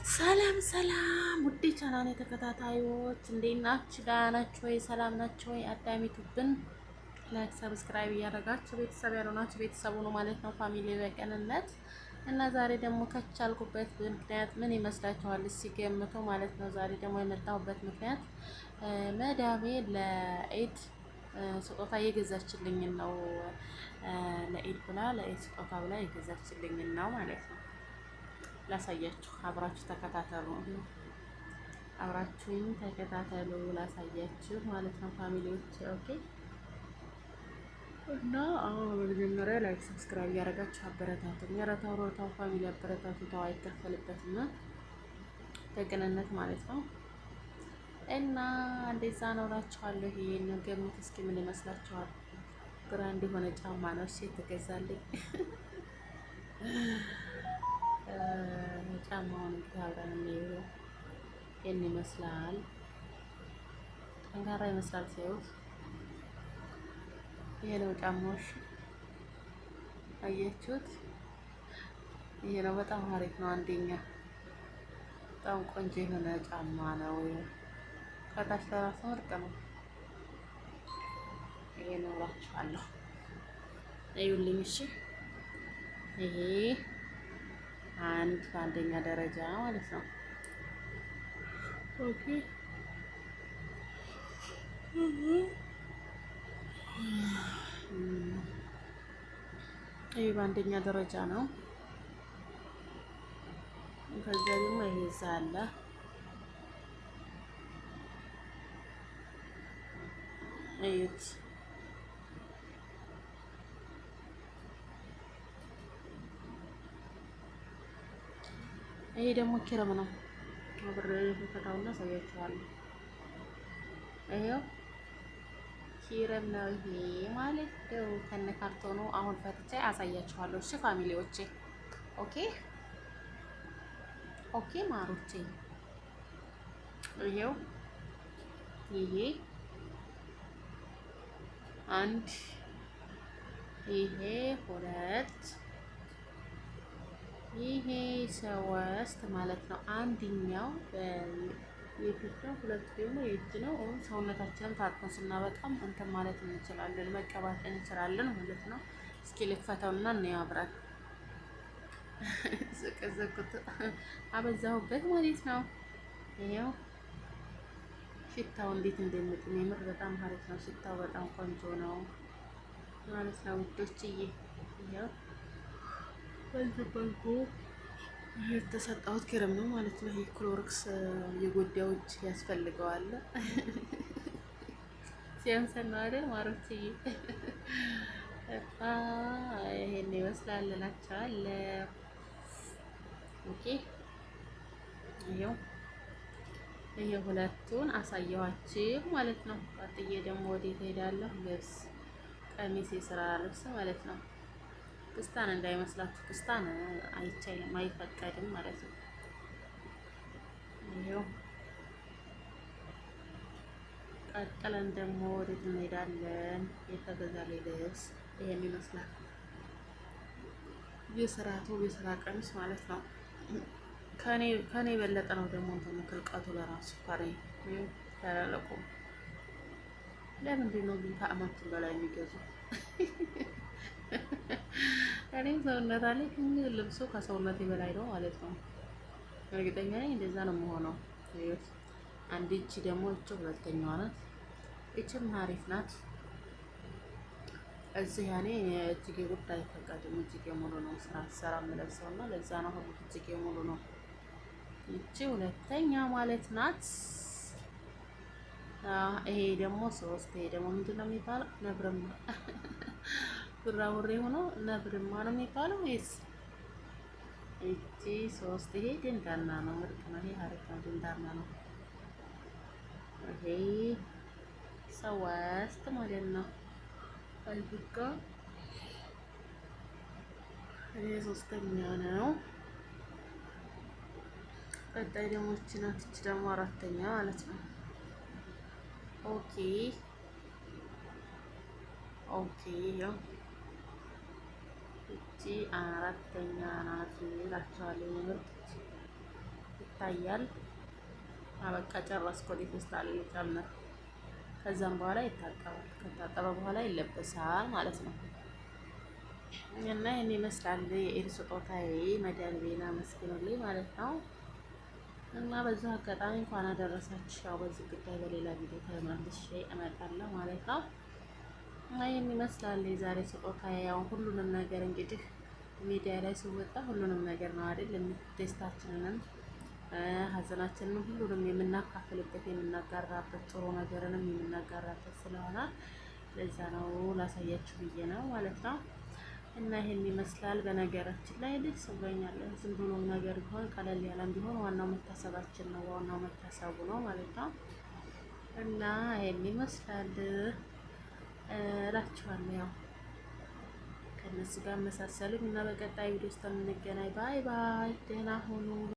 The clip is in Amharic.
ሰላም ሰላም ውዴ ቻናል ተከታታዮች እንዴት ናችሁ? ደህና ናችሁ ወይ? ሰላም ናችሁ ወይ? አዳሚቱብን ላይክ ሰብስክራይብ እያደረጋችሁ ቤተሰብ ያልሆናችሁ ቤተሰቡ ነው ማለት ነው። ፋሚሊ በቀንነት እና ዛሬ ደግሞ ከቻልኩበት ምክንያት ምን ይመስላችኋል? እስኪ ገምቱ ማለት ነው። ዛሬ ደግሞ የመጣሁበት ምክንያት መዳሜ ለኢድ ስጦታ እየገዛችልኝ ነው። ለኢድ ብላ ለኢድ ስጦታ ብላ የገዛችልኝ ነው ማለት ነው። ላሳያችሁ፣ አብራችሁ ተከታተሉ። አብራችሁኝ ተከታተሉ ላሳያችሁ ማለት ነው ፋሚሊዎች። ኦኬ። እና አሁን በመጀመሪያ ላይክ ሰብስክራይብ እያደረጋችሁ አበረታቱኝ። ኧረ ተው ተው ፋሚሊ አበረታቱ። ተው አይከፈልበትም በቅንነት ማለት ነው። እና እንደዛ ነው እላችኋለሁ። ይሄን ገምት እስኪ ምን ይመስላችኋል? ግራንድ የሆነ ጫማ ነው እሺ የተገዛልኝ። ጫማውን እንግዲህ አብረን እንየው። ይሄን ይመስላል። ጠንካራ ይመስላል ሲያዩት። ይሄ ነው ጫማው። አያችሁት? ይሄ ነው። በጣም አሪፍ ነው። አንደኛ በጣም ቆንጆ የሆነ ጫማ ነው። ከታች ለራሱ ምርጥ ነው። ይሄ ነው እላችኋለሁ። እዩልኝ እሺ። ይሄ በአንደኛ ደረጃ ማለት ነው። ኦኬ። ይሄ በአንደኛ ደረጃ ነው። ከዛ ደግሞ ይሄ እዛ አለ። እዩት። ይሄ ደግሞ ኪረም ነው። አብሬ ፈታውና አሳያችኋለሁ። ይሄው ኪረም ነው ይሄ ማለት ነው። ከነ ካርቶኑ አሁን ፈትቼ አሳያችኋለሁ። እሺ ፋሚሊዎቼ። ኦኬ ኦኬ ማሮቼ። ይሄው ይሄ አንድ፣ ይሄ ሁለት፣ ይሄ ሶስት ማለት ነው። አንደኛው የፊት ነው፣ ሁለቱ ደግሞ የእጅ ነው። ሰውነታችንን ታጥበን ስናበቃም እንትን ማለት እንችላለን፣ መቀባት እንችላለን ማለት ነው። እስኪ ልክፈተውና እንየው አብረን። ዘቀዘቁት አበዛሁበት ማለት ነው። ይሄው ሽታው እንዴት እንደሚጥም የምር በጣም አሪፍ ነው። ሽታው በጣም ቆንጆ ነው ማለት ነው ውዶችዬ። ይሄው በዚህ መልኩ የተሰጣሁት ክሬም ነው ማለት ነው። ይሄ ክሎሮክስ የጎዳው እጅ ያስፈልገዋል። ሲያንሰን ነው አይደል ማሮችዬ? ይሄን ይመስላል እላቸዋለሁ። ኦኬ። ይሄ ሁለቱን አሳየኋችሁ ማለት ነው። ቀጥዬ ደግሞ ወዴት እሄዳለሁ? ልብስ፣ ቀሚስ፣ የስራ ልብስ ማለት ነው። ክስታን እንዳይመስላችሁ፣ ክስታን አይቻልም፣ አይፈቀድም ማለት ነው። ይሄው ቀጥለን ደግሞ ወዴት እንሄዳለን? የተገዛልኝ ልብስ ይሄን ይመስላል። የስራ ቀሚስ ማለት ነው። ከኔ የበለጠ ነው ደግሞ እንትን ክልቀቱ ለራሱ ተላለቁ። ለምንድን ነው ግን ከአማችን በላይ የሚገዙ? እኔም ሰውነት አለኝ ግን ልብሱ ከሰውነቴ በላይ ነው ማለት ነው። እርግጠኛ ነኝ እንደዛ ነው የምሆነው። አንድ እቺ ደግሞ እቺ ሁለተኛዋ ናት። እቺም አሪፍ ናት። እዚህ ያኔ እጅጌ ጉዳይ አይፈቀድም። እጅጌ ሙሉ ነው ስራ ሰራ የምለብሰው እና ለዛ ነው ሁሉ እጅጌ ሙሉ ነው። ይቺ ሁለተኛ ማለት ናት። ይሄ ደግሞ ሶስት። ይሄ ደግሞ ምንድን ነው የሚባለው? ነብርማ ጉራውሬ ሆኖ ነብርማ ነው የሚባለው ወይስ? ይቺ ሶስት። ይሄ ድንዳና ነው። ምርጥ ነው። ይሄ አሪፍ ነው። ድንዳና ነው። ይሄ ሶስት ማለት ነው። አልብቃ ይሄ ሶስተኛ ነው። ቀጣይ ደግሞ እቺ ናት። እቺ ደግሞ አራተኛ ማለት ነው። ኦኬ ኦኬ። ያው እቺ አራተኛ ናት እላቸዋለሁ። ምርጥ ይታያል። አበቃ ጨረስኩ። ወደ ፌስታል ልጨምር። ከዛም በኋላ ይታጠባል። ከታጠበ በኋላ ይለበሳል ማለት ነው። እና ይሄን ይመስላል የኢድ ስጦታዬ። መድኃኒዓለም አመስግኑልኝ ማለት ነው። እና በዛ አጋጣሚ እንኳን አደረሳችሁ። ያው በዚህ ጉዳይ በሌላ ቪዲዮ ተመልሼ እመጣለሁ ማለት ነው። እና ይሄን ይመስላል የዛሬ ስጦታዬ። ያው ሁሉንም ነገር እንግዲህ ሚዲያ ላይ ሲወጣ ሁሉንም ነገር ነው አይደል? ደስታችንንም ሀዘናችንን ሁሉንም የምናካፍልበት የምናጋራበት ጥሩ ነገርንም የምናጋራበት ስለሆነ ለዛ ነው ላሳያችሁ ብዬ ነው ማለት ነው። እና ይሄን ይመስላል። በነገራችን ላይ ደስ ብሎኛል። ዝም ብሎ ነገር ቢሆን ቀለል ያለም ቢሆን ዋናው መታሰባችን ነው፣ ዋናው መታሰቡ ነው ማለት ነው። እና ይሄን ይመስላል እላችኋለሁ። ያው ከነሱ ጋር መሳሰሉኝ እና በቀጣይ ቪዲዮ እስከምንገናኝ ባይ ባይ፣ ደህና ሁኑ።